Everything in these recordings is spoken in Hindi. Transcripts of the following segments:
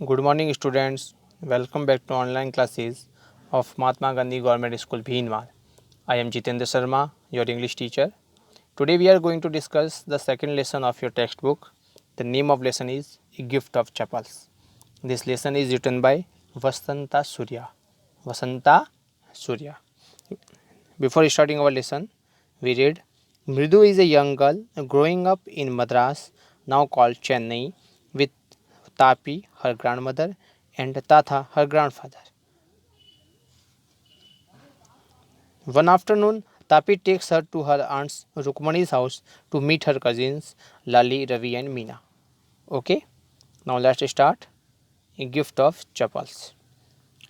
Good morning, students. Welcome back to online classes of Mahatma Gandhi Government School, Bhinwar. I am Jitendra Sharma, your English teacher. Today we are going to discuss the second lesson of your textbook. The name of lesson is A Gift of Chapels. This lesson is written by Vasanta Surya. Vasanta Surya. Before starting our lesson, we read Mridu is a young girl growing up in Madras, now called Chennai, with Tapi, her grandmother, and Tatha, her grandfather. One afternoon, Tapi takes her to her aunt's Rukmani's house to meet her cousins Lali, Ravi, and Meena. Okay, now let's start. A gift of chapels.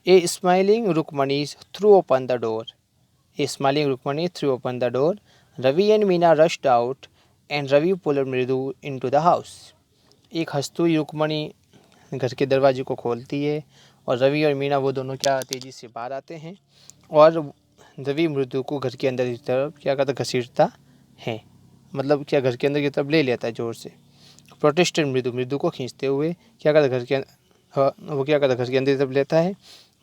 A smiling Rukmani threw open the door. A smiling Rukmani threw open the door. Ravi and Meena rushed out, and Ravi pulled Mridu into the house. एक हंसती हुई रुक्मणी घर के दरवाजे को खोलती है और रवि और मीना वो दोनों क्या तेज़ी से बाहर आते हैं और रवि मृदु को घर के अंदर की तरफ क्या करता घसीटता है, मतलब क्या घर के अंदर की तरफ ले लेता है ज़ोर से। प्रोटेस्टेंट मृदु को खींचते हुए क्या करता घर के वो क्या करता घर के अंदर की तरफ लेता है।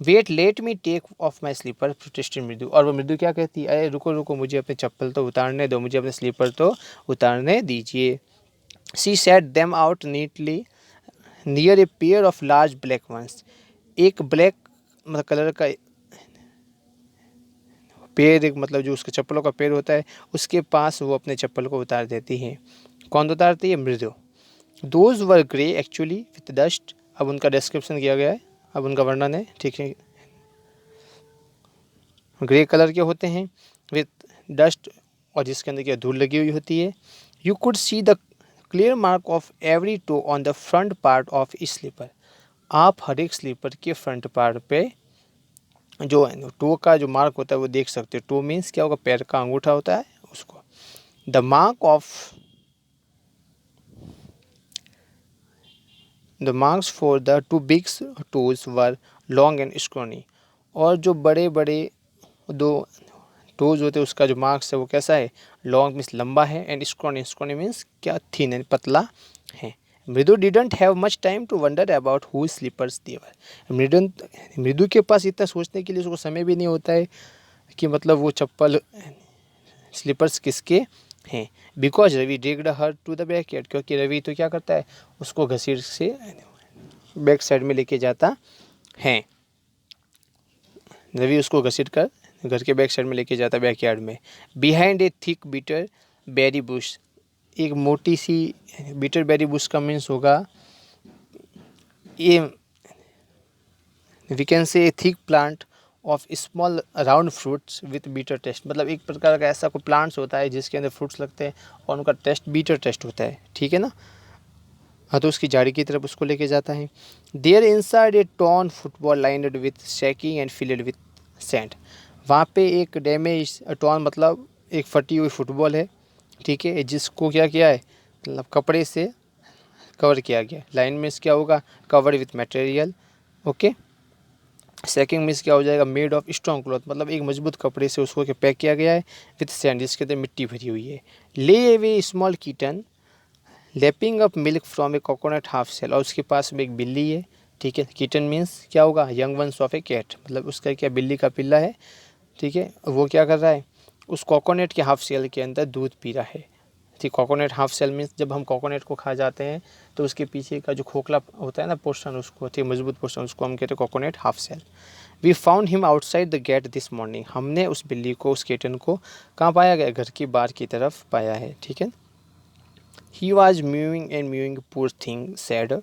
Wait let me take off my slipper, protested Mridu. और वो मृदु क्या कहती है, अरे रुको रुको, मुझे अपने चप्पल तो उतारने दो, मुझे अपने स्लीपर तो उतारने दीजिए। She set them out neatly near a pair of large black ones. एक ब्लैक मतलब कलर का पेड़, एक मतलब जो उसके चप्पलों का पेड़ होता है उसके पास वो अपने चप्पल को उतार देती हैं। कौन उतारती है? मृदु। Those were grey actually with dust. अब उनका डिस्क्रिप्शन किया गया है, अब उनका वर्णन है, ठीक है। ग्रे कलर के होते हैं विथ डस्ट, और जिसके अंदर क्या धूल लगी हुई होती है। You could see the clear mark of every toe on the front part of the slipper. आप हर एक स्लीपर के फ्रंट पार्ट पे जो टो का जो मार्क होता है वो देख सकते हो। टो मीन्स क्या होगा? पैर का अंगूठा होता है उसको। The mark of the marks for the two big toes were long and scrawny. और जो बड़े बड़े दो टोज होते हैं उसका जो मार्क्स है वो कैसा है? लॉन्ग मीन्स लंबा है, एंड स्क्रोनी, स्क्रोनी मीन्स क्या? थिन एंड पतला है। Mridu didn't have much time to wonder about who slippers they were. Mridu के पास इतना सोचने के लिए उसको समय भी नहीं होता है कि मतलब वो चप्पल स्लीपर्स किसके हैं। Because Ravi dragged her to the back yard, क्योंकि रवि तो क्या करता है उसको घसीट से बैक साइड में लेके जाता है। रवि उसको घसीट कर घर के बैक साइड में लेके जाता है, बैक यार्ड में। Behind a thick bitter berry bush. एक मोटी सी बीटर बेरी बुश का मीन्स होगा ये we can say a thick plant of small round fruits with bitter taste. मतलब एक प्रकार का ऐसा कोई प्लांट्स होता है जिसके अंदर फ्रूट्स लगते हैं और उनका टेस्ट बीटर टेस्ट होता है, ठीक है ना। हाँ, तो उसकी झाड़ी की तरफ उसको लेके जाता है। There inside a torn football lined with sacking and filled with sand. वहाँ पे एक डैमेज टॉर्न मतलब एक फटी हुई फुटबॉल है, ठीक है, जिसको क्या किया है मतलब कपड़े से कवर किया गया। लाइन में क्या होगा? Covered with material. Okay. Sacking means क्या हो जाएगा? मेड ऑफ स्ट्रॉन्ग क्लॉथ, मतलब एक मजबूत कपड़े से उसको क्या पैक किया गया है विथ सैंड, जिसके अंदर मिट्टी भरी हुई है। Lay a small kitten lapping up milk from a coconut half shell. और उसके पास में एक बिल्ली है, ठीक है। कीटन मीन्स क्या होगा? Young ones of a cat, मतलब उसका क्या बिल्ली का पिल्ला है, ठीक है। वो क्या कर रहा है? उस कोकोनट के हाफ सेल के अंदर दूध पी रहा है, ठीक। कोकोनट हाफ सेल मीन्स जब हम कोकोनट को खा जाते हैं तो उसके पीछे का जो खोखला होता है ना पोर्शन, उसको ठीक मजबूत पोर्शन, उसको हम कहते हैं coconut half shell. We found him outside the gate this morning. हमने उस बिल्ली को, उस कीटन को कहाँ पाया गया? घर की बाहर की तरफ पाया है, ठीक है। He was mowing and mowing, poor thing sad.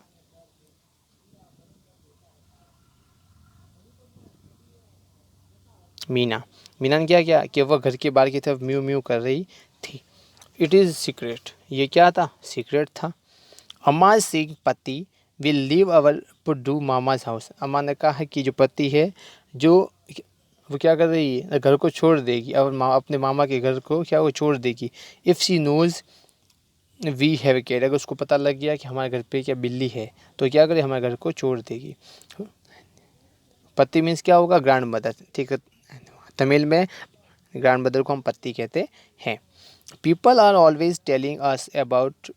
Meena ने क्या किया कि वह घर के बाहर की तरफ म्यू म्यू कर रही थी। इट इज़ सीक्रेट, ये क्या था? सीक्रेट था। अम्मा सिंह Patti will leave our Puddu Mama's house. Amma ने कहा है कि जो पति है जो वो क्या कर रही है? घर को छोड़ देगी, और अपने मामा के घर को क्या वो छोड़ देगी। If she knows we have a cat, अगर उसको पता लग गया कि हमारे घर पे क्या बिल्ली है तो क्या करे? हमारे घर को छोड़ देगी। पति मीन्स क्या होगा? ग्रैंड मदर, ठीक है। तमिल में ग्रैंड मदर को हम पति कहते हैं। People are always telling us about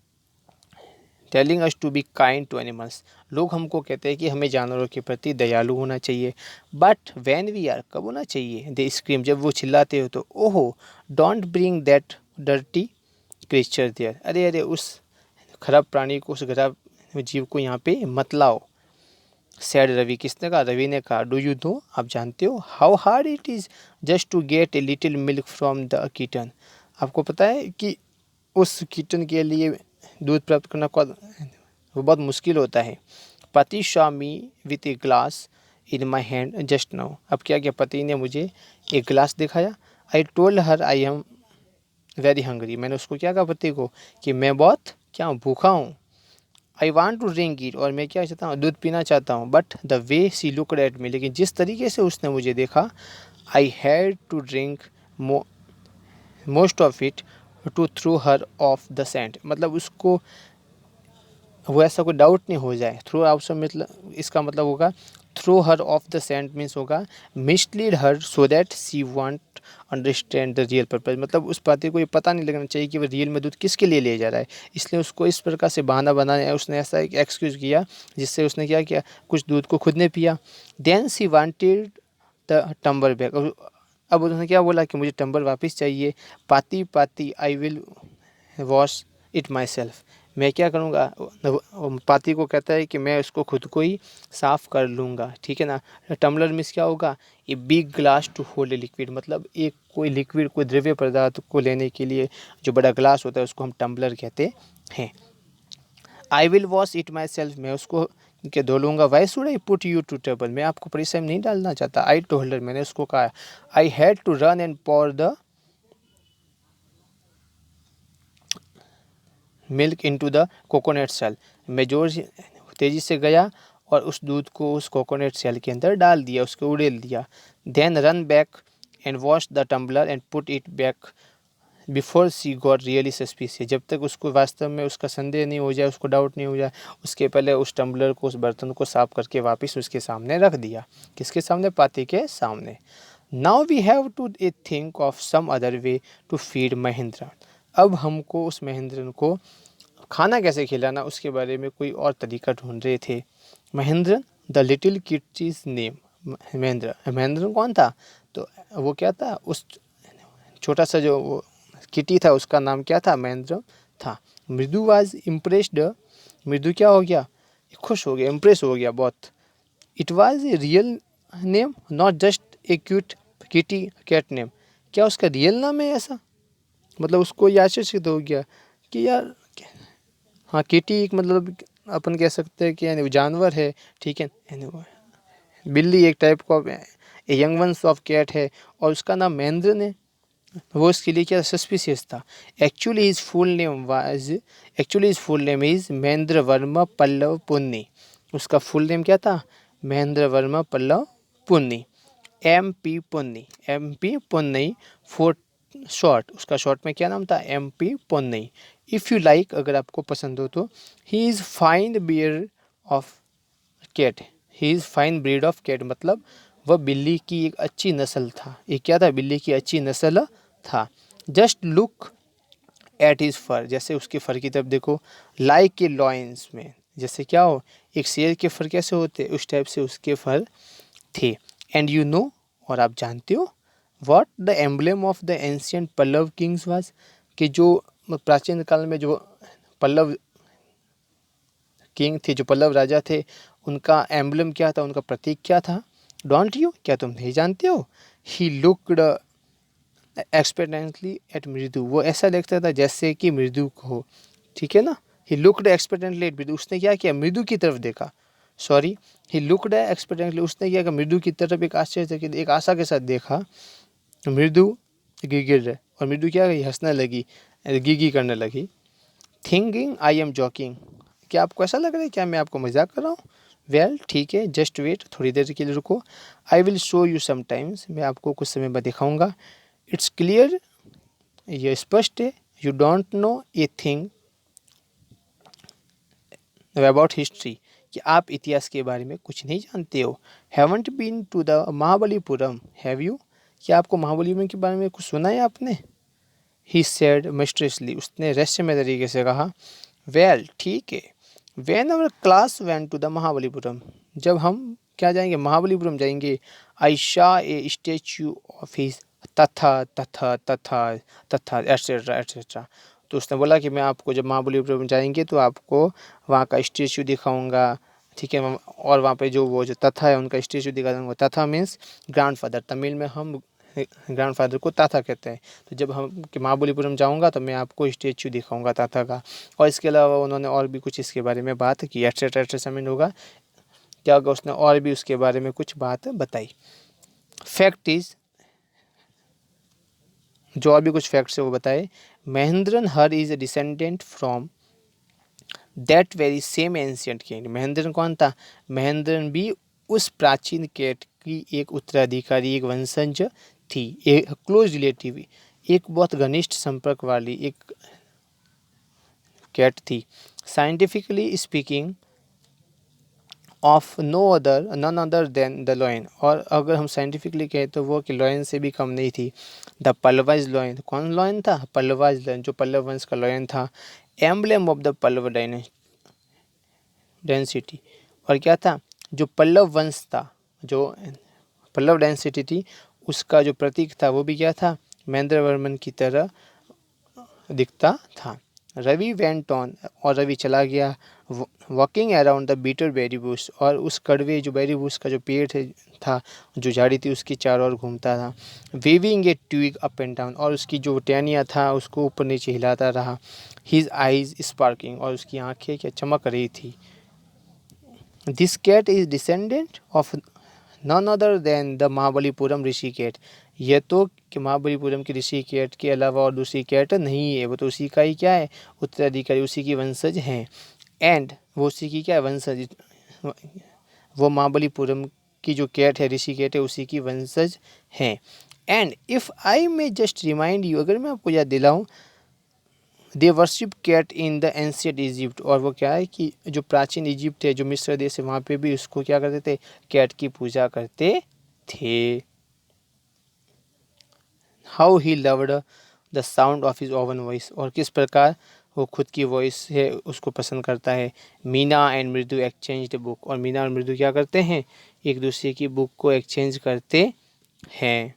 telling us to be kind to animals. लोग हमको कहते हैं कि हमें जानवरों के प्रति दयालु होना चाहिए। बट वैन वी आर, कब होना चाहिए, दे स्क्रीम, जब वो चिल्लाते हो तो, ओहो don't bring that dirty creature there, अरे अरे उस खराब प्राणी को, उस खराब जीव को यहाँ पे मत लाओ। सैड रवि, किसने कहा, रवि ने कहा। डू यू नो, आप जानते हो, how hard it is just to get a little milk from the kitten, आपको पता है कि उस किटन के लिए दूध प्राप्त करना वो बहुत मुश्किल होता है। पति Shaw me with a glass in my hand just now, अब क्या किया, पति ने मुझे एक गिलास दिखाया। I told her I am very hungry, मैंने उसको क्या कहा, पति को, कि मैं बहुत क्या भूखा हूँ। I want to drink it, और मैं क्या चाहता हूँ, दूध पीना चाहता हूँ। But the way she looked at me, लेकिन जिस तरीके से उसने मुझे देखा, I had to drink most of it to throw her off the scent, मतलब उसको वो ऐसा कोई डाउट नहीं हो जाए। थ्रू आउट मतलब इसका मतलब होगा throw her off the scent means होगा mislead her so that she won't understand the real purpose, मतलब उस पार्टी को ये पता नहीं लगना चाहिए कि वो रियल में दूध किसके लिए ले जा रहा है, इसलिए उसको इस प्रकार से बहाना बनाया, उसने ऐसा एक एक्सक्यूज़ किया जिससे उसने क्या किया, कुछ दूध को खुद ने पिया। Then she wanted the tumbler back, अब उसने क्या बोला कि मुझे टम्बर वापस चाहिए। पाती पाती आई will wash it myself, मैं क्या करूँगा, पाती को कहता है कि मैं उसको खुद को ही साफ़ कर लूँगा, ठीक है ना। टम्बलर मीन्स क्या होगा, a big glass to hold a liquid, मतलब एक कोई लिक्विड, कोई द्रव्य पदार्थ को लेने के लिए जो बड़ा ग्लास होता है उसको हम टम्बलर कहते हैं। I will wash it myself, मैं उसको के धो लूँगा। Why should I put you to trouble, मैं आपको परेशान नहीं डालना चाहता। आई टोल्ड हर, मैंने उसको कहा। I had to run and pour the milk into the coconut shell, मैं जोर से तेज़ी से गया और उस दूध को उस कोकोनट सेल के अंदर डाल दिया, उसको उड़ेल दिया। Then run back and wash the tumbler and put it back before she got really suspicious, जब तक उसको वास्तव में उसका संदेह नहीं हो जाए, उसको डाउट नहीं हो जाए, उसके पहले उस टम्बलर को, उस बर्तन को साफ करके वापस उसके सामने रख दिया। किसके सामने, पाती के सामने। Now we have to a think of some other way to feed Mahendra, अब हमको उस महेंद्र को खाना कैसे खिलाना, उसके बारे में कोई और तरीका ढूंढ रहे थे। Mahendra the little kid's name, Mahendra, Mahendra कौन था, तो वो क्या था, उस छोटा सा जो वो किटी था उसका नाम क्या था, महेंद्र था। मृदु वाज इम्प्रेस्ड, मृदु क्या हो गया, खुश हो गया, इम्प्रेस हो गया बहुत। It was a real name not just a cute kitty cat name, क्या उसका रियल नाम है ऐसा, मतलब उसको ये आश्चर्यचकित हो गया कि यार, हाँ किटी एक मतलब अपन कह सकते हैं कि यानी वो जानवर है, ठीक है, बिल्ली एक टाइप का यंग वंस ऑफ कैट है, और उसका नाम महेंद्र ने, वो इसके लिए क्या सस्पिशियस था। Actually is full name is Mahendra Varma Pallava Punni, उसका फुल नेम क्या था, Mahendra Varma Pallava Punni, MP Punni, MP Punni for short, उसका शॉर्ट में क्या नाम था, MP Punni. If you like, अगर आपको पसंद हो तो, he is fine breed of cat, he is fine breed of cat, मतलब वह बिल्ली की एक अच्छी नस्ल था, ये क्या था, बिल्ली की अच्छी नस्ल था। जस्ट लुक एट हिज फर, जैसे उसके फर की तरफ देखो। लाइक ए लॉयंस में, जैसे क्या हो, एक शेर के फर कैसे होते, उस टाइप से उसके फर थे। एंड यू नो, और आप जानते हो, what the emblem of the ancient Pallava kings was, कि जो प्राचीन काल में जो पल्लव किंग थे, जो पल्लव राजा थे, उनका एम्बलम क्या था, उनका प्रतीक क्या था। डोंट यू, क्या तुम नहीं जानते हो। ही लुक्ड एक्सपेक्टेंटली एट मृदु, वो ऐसा लगता था जैसे कि मृदु को हो, ठीक है ना। ही लुक्ड एक्सपेक्टेंटली एट मृदु, उसने क्या किया, मृदु की तरफ देखा, सॉरी, ही लुक्ड एक्सपेक्टेंटली, उसने क्या किया, मृदु की तरफ एक आश्चर्य, एक आशा के साथ देखा। मृदु गिर रहे, और मृदु क्या गई, हंसने लगी, गी करने लगी। थिंकिंग आई एम जॉकिंग, क्या आपको ऐसा लग रहा है क्या मैं आपको मजाक कर रहा हूँ। वेल ठीक है, जस्ट वेट, थोड़ी देर के लिए रुको। I will show you sometimes, मैं आपको कुछ समय बाद दिखाऊंगा। इट्स क्लियर, यह स्पष्ट है, you don't know a thing about history, कि आप इतिहास के बारे में कुछ नहीं जानते हो। Haven't been to the Mahabalipuram, have you, क्या आपको महाबलीपुरम के बारे में कुछ सुना है आपने। ही सेड मिस्ट्रेसली, उसने रहस्यमय तरीके से कहा। वेल ठीक है, when our class went to the Mahabalipuram, जब हम क्या जाएंगे, महाबलीपुरम जाएंगे, I saw a statue of his, तथा तथा तथा तथा एटसेट्रा एटसेट्रा। तो उसने बोला कि मैं आपको जब महाबलीपुरम जाएंगे तो आपको वहाँ का स्टेच्यू दिखाऊंगा, ठीक है। और वहाँ पे जो वो जो तथा है उनका स्टेच्यू दिखा दूंगा। तथा मीन्स ग्रैंडफादर, तमिल में हम ग्रैंडफादर को ताथा कहते हैं। तो जब हम कि महाबलीपुरम जाऊंगा तो मैं आपको स्टेच्यू दिखाऊंगा ताथा का। और इसके अलावा उन्होंने और भी कुछ इसके बारे में बात की, एटसेट्रा एटसेट्रा मीन होगा क्या होगा, उसने और भी उसके बारे में कुछ बात बताई। फैक्ट इज, जो और भी कुछ फैक्ट्स है वो बताए। Mahendran here is a descendant from that very same ancient king. Mahendran कौन था? महेंद्रन भी उस प्राचीन कैट की एक उत्तराधिकारी, एक वंशज थी, एक क्लोज रिलेटिव, एक बहुत घनिष्ठ संपर्क वाली एक कैट थी। Scientifically speaking of none other than the lion, और अगर हम साइंटिफिकली कहें तो वो कि लॉयन से भी कम नहीं थी। द पल्लवाइज लॉयन, कौन लॉयन था? पल्लवाइज लॉयन, जो पल्लव वंश का लॉयन था। Emblem of the Pallava dynasty, और क्या था? जो पल्लव वंश था, जो पल्लव डेंसिटी थी, उसका जो प्रतीक था वो भी क्या था? महेंद्र वर्मन की तरह दिखता था। रवि वेंट ऑन, और रवि चला गया, walking around the bitter berry bush, और उस कड़वे जो बेरी बुश का जो पेड़ था, जो झाड़ी थी, उसकी चारों ओर घूमता था। Weaving a twig up and down, और उसकी जो टहनियाँ था उसको ऊपर नीचे हिलाता रहा। हिज आइज स्पार्किंग, और उसकी आंखें क्या चमक रही थी। This cat is descendant of none other than the Mahabalipuram Rishi cat. ये तो कि महाबलीपुरम की ऋषि कैट के अलावा और दूसरी कैट नहीं है, वो तो उसी का ही क्या है? उत्तराधिकारी, उसी की वंशज हैं। एंड वो उसी की क्या है? वंशज। वो महाबलीपुरम की जो कैट है, ऋषि कैट है, उसी की वंशज हैं। And if I may just remind you, अगर मैं आपको याद दिलाऊं, they worship cat in the ancient Egypt, और वो क्या है कि जो प्राचीन इजिप्ट है, जो मिस्र देश है, वहाँ पे भी उसको क्या करते थे? कैट की पूजा करते थे। How he loved the sound of his oven voice, और किस प्रकार वो खुद की वॉइस है उसको पसंद करता है। मीना एंड मृदु एक्सचेंज द बुक, और मीना और मृदु क्या करते हैं? एक दूसरे की बुक को एक्सचेंज करते हैं।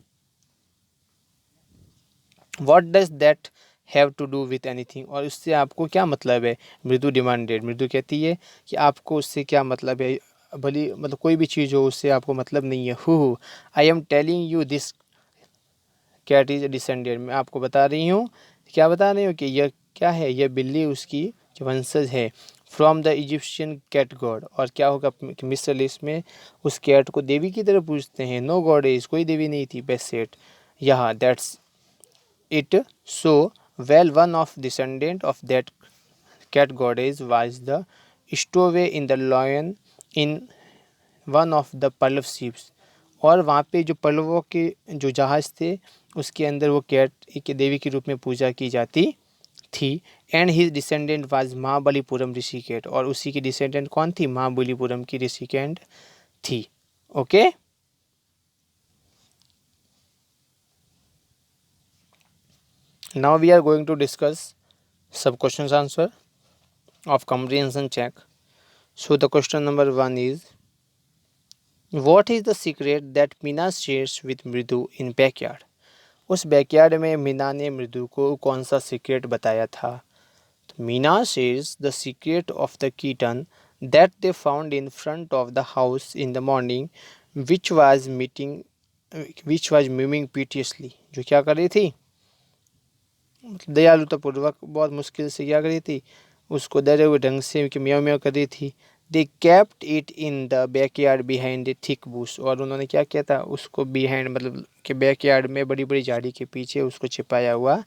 What does that have to do with anything, और उससे आपको क्या मतलब है? मृदु डिमांडेड, मृदु कहती है कि आपको उससे क्या मतलब है? भली मतलब कोई भी चीज़ हो उससे आपको मतलब नहीं है। Who I am telling you this cat is descended, मैं आपको बता रही हूँ, क्या बता रही हूँ कि यह क्या है? यह बिल्ली उसकी जो वंशज है। From the Egyptian cat god, और क्या होगा कि मिस्र लिस्ट में उस कैट को देवी की तरह पूछते हैं। नो गॉड इज, कोई देवी नहीं थी। बेसेट, यहाँ that's it, so well one of descendant of that cat goddess was the stowaway in the lion in one of the Pallava ships, और वहाँ पे जो पल्लवों के जो जहाज थे उसके अंदर वो कैट एक देवी के रूप में पूजा की जाती थी। And his descendant was Mahabalipuram Rishi cat, और उसी की डिसेंडेंट कौन थी? महाबलीपुरम की ऋषि कैट थी। Okay now we are going to discuss some questions answer of comprehension check. So the question number 1 is, what is the secret that Meena shares with Mridu in backyard? उस बैकयार्ड में मीना ने मृदु को कौन सा सीक्रेट बताया था? Meena shares the secret of the kitten that they found in front of the house in the morning which was mewing piteously, जो क्या कर रही थी? दयालुतापूर्वक बहुत मुश्किल से क्या करी थी? उसको डरे हुए ढंग से म्याऊ म्याऊ कर रही थी। दे kept it in the backyard behind a thick Bush, और उन्होंने क्या किया था? उसको बिहाइंड मतलब कि बैकयार्ड में बड़ी बड़ी झाड़ी के पीछे उसको छिपाया हुआ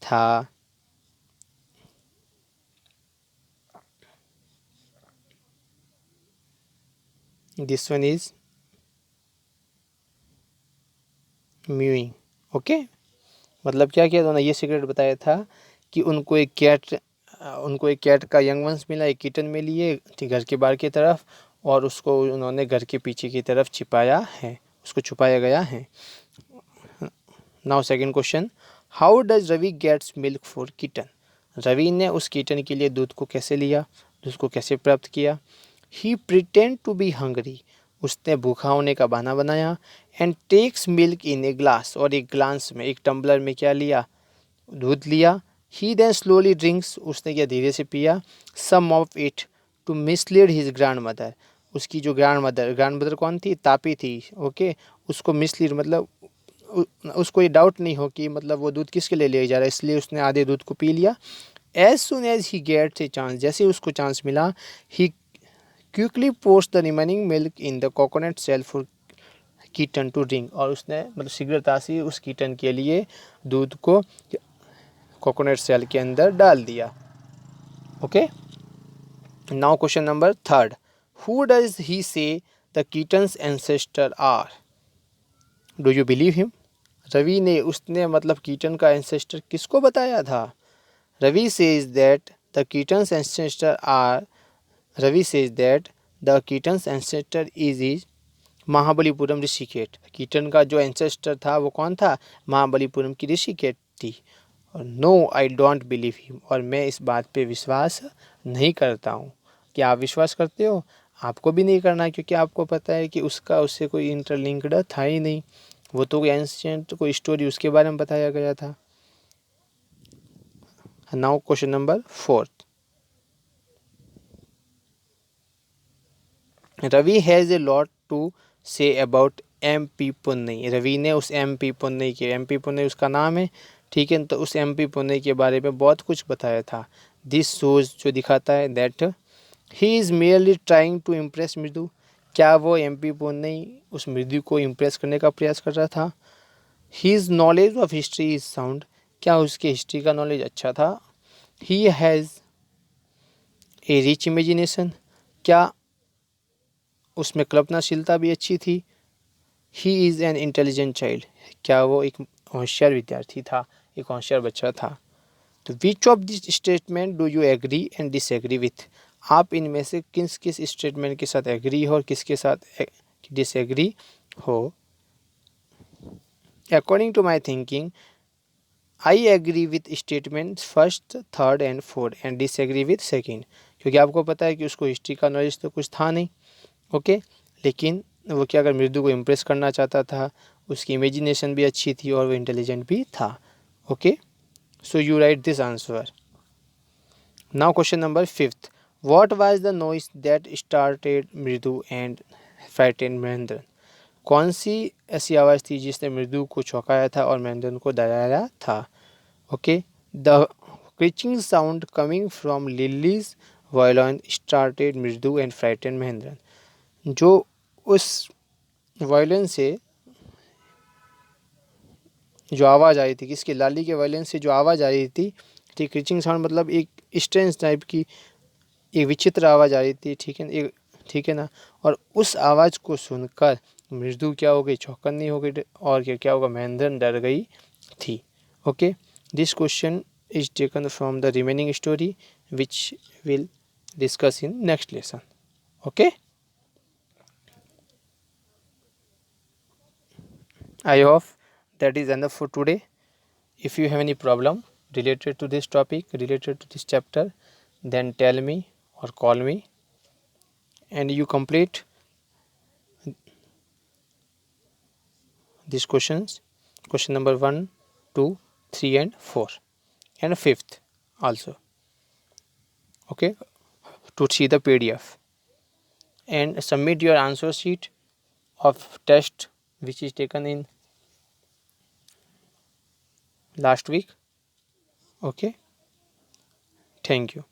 था। This one is mowing. Okay, मतलब क्या किया? उन्होंने ये सीक्रेट बताया था कि उनको एक कैट का यंग वंस मिला, एक किटन मिली है घर के बाहर की तरफ, और उसको उन्होंने घर के पीछे की तरफ छिपाया है, उसको छुपाया गया है। Now second question, how does Ravi gets milk for kitten? Ravi ने उस किटन के लिए दूध को कैसे लिया? उसको कैसे प्राप्त किया। He pretend to be hungry, उसने भूखा होने का बहाना बनाया। And takes milk in a glass, और एक ग्लास में, एक टम्बलर में क्या लिया, दूध लिया। ही देन स्लोली ड्रिंक्स, उसने क्या धीरे से पिया। Some of it to mislead his grandmother, उसकी जो ग्रैंड मदर कौन थी, तापी थी। ओके, उसको मिसलीड मतलब उसको ये डाउट नहीं हो कि मतलब वो दूध किसके लिए लिया जा रहा है, इसलिए उसने आधे दूध को पी लिया। As soon as he gets a chance, जैसे उसको चांस मिला, he quickly poured the remaining milk in the coconut shell for kitten to drink, और उसने मतलब शीघ्रता से उस कीटन के लिए दूध को कोकोनट शेल के अंदर डाल दिया। Okay, now question number third, who does he say the kitten's ancestor are, do you believe him. Ravi ने, उसने मतलब कीटन का एंसेस्टर किसको बताया था। Ravi says that the kitten's ancestor are, Ravi says that the kitten's ancestor is Mahabalipuram ऋषिकेट, कीटन का जो एंसेस्टर था वो कौन था, महाबलीपुरम की ऋषिकेट थी। और no I don't believe him, और मैं इस बात पे विश्वास नहीं करता हूँ। क्या आप विश्वास करते हो, आपको भी नहीं करना, क्योंकि आपको पता है कि उसका उससे कोई इंटरलिंक्ड था ही नहीं, वो तो कोई एंशिएंट कोई स्टोरी उसके बारे में बताया गया था। Now question number fourth, Ravi has a lot to say about M P Punnai, Ravi ने उस एम पी पुन्नई के, एम पी पुन्नई उसका नाम है, ठीक है, तो उस एम पी पुन्नई के बारे में बहुत कुछ बताया था। दिस शोज, जो दिखाता है that he is merely trying to impress Mridu, क्या वो एम पी पुन्नई उस मृदु को इम्प्रेस करने का प्रयास कर रहा था। His knowledge of history is sound, क्या उसके हिस्ट्री का नॉलेज अच्छा था। He has a rich imagination, क्या उसमें कल्पनाशीलता भी अच्छी थी। He is an intelligent child, क्या वो एक होशियार विद्यार्थी था, एक होशियार बच्चा था। तो which of this statement do you agree and disagree with, आप इनमें से किस किस स्टेटमेंट के साथ एग्री हो और किसके साथ डिसएग्री हो। According to my thinking I agree with statement first, third and fourth and disagree with second, क्योंकि आपको पता है कि उसको हिस्ट्री का नॉलेज तो कुछ था नहीं। ओके, लेकिन वो क्या, अगर मृदु को इम्प्रेस करना चाहता था, उसकी इमेजिनेशन भी अच्छी थी और वो इंटेलिजेंट भी था। Okay, so you right this answer. Now question number fifth, what was the noise that started Mridu and frightened Mahendra, कौन सी ऐसी आवाज़ थी जिसने मृदु को चौंकाया था और महेंद्र को डराया था। Okay, the screeching sound coming from Lily's violin started Mridu and frightened Mahendra, जो उस वायलिन से जो आवाज़ आई थी, किसकी, लाली के वायलिन से जो आवाज़ आ रही थी, ठीक, क्रिचिंग साउंड मतलब एक स्ट्रेंज टाइप की एक विचित्र आवाज़ आ रही थी, ठीक है, एक, ठीक है ना, और उस आवाज़ को सुनकर मृदु क्या हो गई, चौकन्नी हो गई, और क्या होगा, महेंद्र डर गई थी। Okay, this question is taken from the remaining story which will discuss in next lesson. Okay, I hope that is enough for today. If you have any problem related to this topic, related to this chapter, then tell me or call me and you complete these questions, question number 1, 2, 3 and 4 and 5th also. Okay, to see the PDF and submit your answer sheet of test which is taken in last week. Okay, thank you.